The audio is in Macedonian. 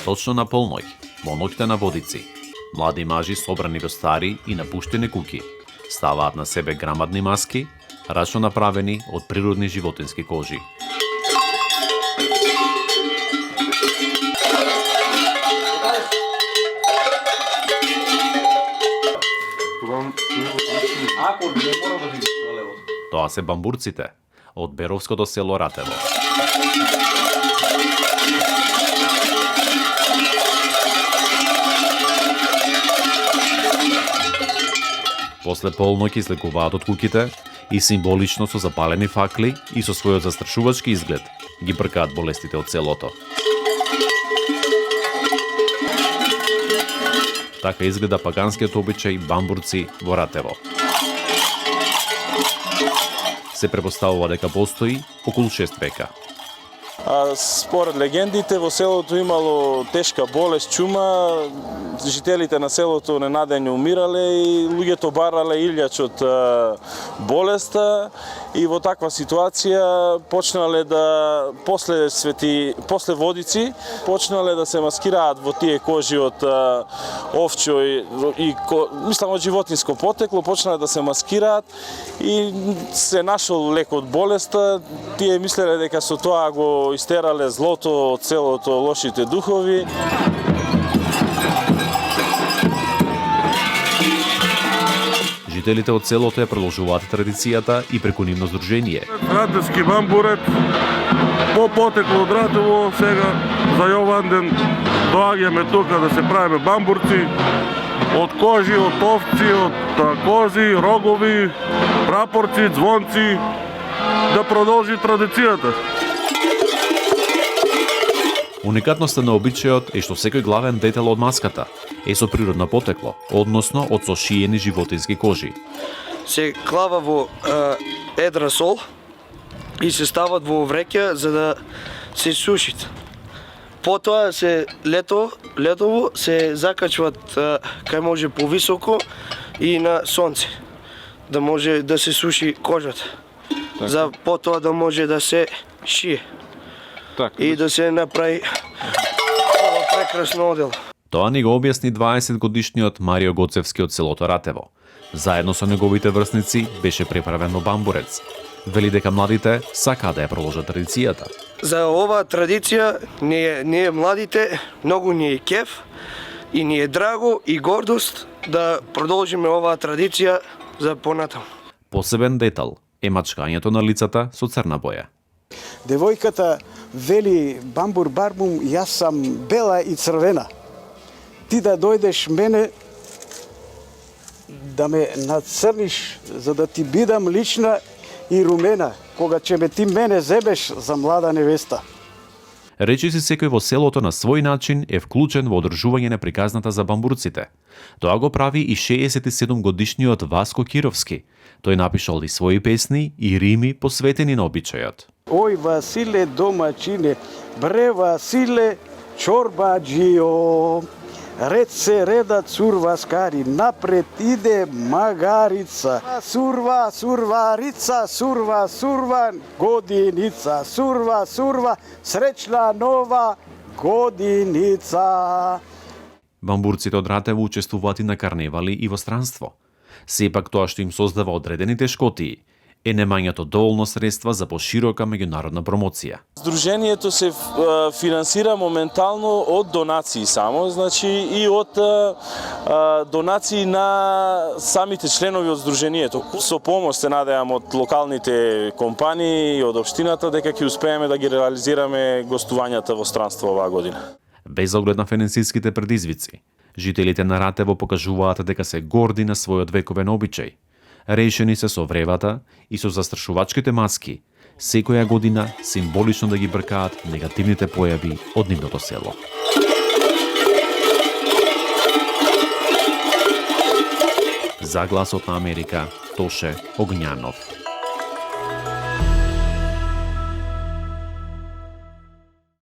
Точно на полноќ, во ноќта на Водици, млади мажи собрани во стари и напуштени куќи ставаат на себе грамадни маски, рачно направени од природни животински кожи. Тоа се бамбурците од Беровското село Ратево. После полноќ излегуваат од куќите и символично со запалени факли и со својот застрашувачки изглед ги бркаат болестите од селото. Така изгледа паганскиот обичај бамбурци во Ратево. Се препоставува дека постои околу 6 века. Според легендите, во селото имало тешка болест, чума, жителите на селото ненадејно умирале и луѓето барале илјач од болеста и во таква ситуација почнале да после Водици почнале да се маскираат во тие кожи од овчо и мислам од животинско потекло, почнале да се маскираат и се нашол лек од болеста. Тие мислеле дека со тоа го истерале злото од селото, лошите духови. Жителите од селото ја продолжуваат традицијата и преку нивно здружение. Ратевски бамбурет, по потекло од Ратево, сега за јован ден доаѓаме тука да се правиме бамбурци од кожи, од овци, од кози, рогови, прапорци, звонци, да продолжи традицијата. Уникатноста на обичајот е што секој главен детел од маската е со природно потекло, односно од сошиени животински кожи. Се клава во едра сол и се стават во вреќа за да се сушит. Потоа се летово се закачват кај може повисоко и на сонце, да може да се суши кожата. За потоа да може да се шие. И да се направи прекрасно одел. Тоа ни го објасни 20 годишниот Марио Гоцевски од селото Ратево. Заедно со неговите врсници беше преправен во бамбурец. Вели дека младите сакаат да ја продолжат традицијата. За оваа традиција ние младите многу ни е кеф и ни е драго и гордост да продолжиме оваа традиција за понатаму. Посебен детал е мачкањето на лицата со црна боја. Девојката вели бамбур барбум, јас сам бела и црвена. Ти да дојдеш мене да ме нацрниш за да ти бидам лична и румена, кога ќе ме ти мене зебеш за млада невеста. Речиси секој во селото на свој начин е вклучен во одржување на приказната за бамбурците. Тоа го прави и 67 годишниот Васко Кировски. Тој напишал и своји песни и рими посветени на обичајот. Ој Василе домачине, бре Василе чорбаджио, ред се реда цурва скари, напред иде магарица. Сурва, сурварица, сурва, сурва, годиница, сурва, сурва, среќна нова годиница. Бамбурците од Ратево учествуваат и на карневали и во странство. Сепак тоа што им создава одредени тешкотии е немањето доволно средства за поширока меѓународна промоција. Здружението се финансира моментално од донации само, значи и од донации на самите членови од здружението. Со помош се надевам од локалните компании и од општината дека ќе успееме да ги реализираме гостувањата во странство оваа година. Без оглед на финансиските предизвици, жителите на Ратево покажуваат дека се горди на својот вековен обичај. Решени се со вревата и со застрашувачките маски, секоја година символично да ги бркаат негативните појави од нивното село. За Гласот на Америка, Тоше Огњанов.